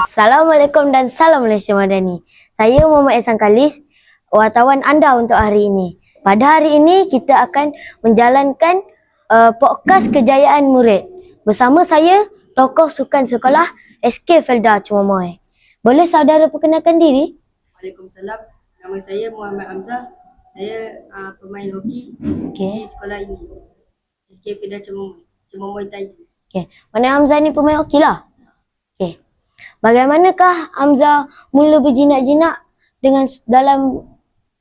Assalamualaikum dan salam Malaysia Madani. Saya Muhammad Ehsan Khalis, wartawan anda untuk hari ini. Pada hari ini kita akan menjalankan podcast kejayaan murid. Bersama saya, tokoh sukan sekolah SK Felda Cemomoy. Boleh saudara perkenalkan diri? Waalaikumsalam. Nama saya Muhammad Hamzah. Saya pemain hoki di sekolah ini. SK Felda Cemomoy Tigers. Mana Hamzah ni pemain hoki lah? Bagaimanakah Hamzah mula berjinak-jinak dalam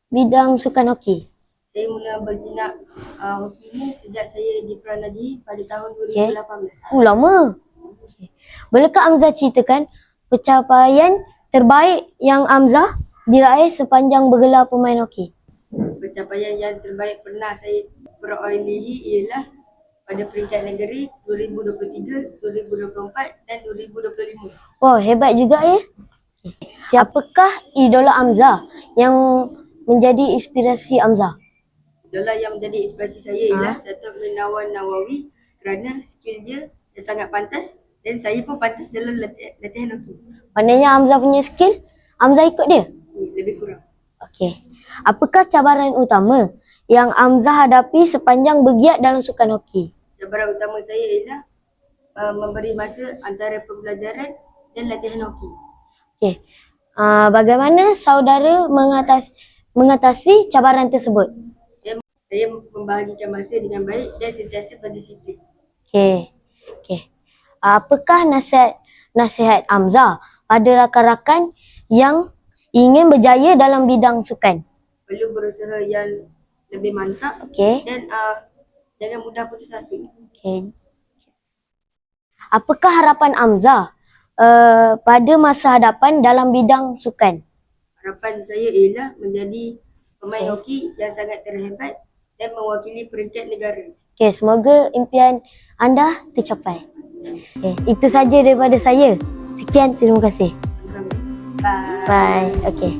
bidang sukan hoki? Saya mula berjinak hoki ni sejak saya di Pranaji pada tahun 2018. Lama. Bolehkah Hamzah ceritakan pencapaian terbaik yang Hamzah diraih sepanjang bergelar pemain hoki? Pencapaian yang terbaik pernah saya perolehi ialah pada peringkat negeri 2023, 2024 dan 2025. Oh, hebat juga ya. Siapakah idola Hamzah yang menjadi inspirasi Hamzah? Idola yang menjadi inspirasi saya ialah Datuk Menawan Nawawi kerana skill dia sangat pantas dan saya pun pantas dalam latihan hoki. Maknanya Hamzah punya skill, Hamzah ikut dia? Lebih kurang. Okey. Apakah cabaran utama yang Hamzah hadapi sepanjang bergiat dalam sukan hoki? Cabaran utama saya ialah memberi masa antara pembelajaran dan latihan hoki. Bagaimana saudara mengatasi cabaran tersebut? Saya membahagikan masa dengan baik dan sentiasa berdisiplin. Apakah nasihat Hamzah pada rakan-rakan yang ingin berjaya dalam bidang sukan? Perlu berusaha yang lebih mantap dan jangan mudah putus asa. Apakah harapan Hamzah pada masa hadapan dalam bidang sukan? Harapan saya ialah menjadi pemain hoki yang sangat terhebat dan mewakili peringkat negara. Semoga impian anda tercapai. Itu saja daripada saya. Sekian, terima kasih. Bye. Bye.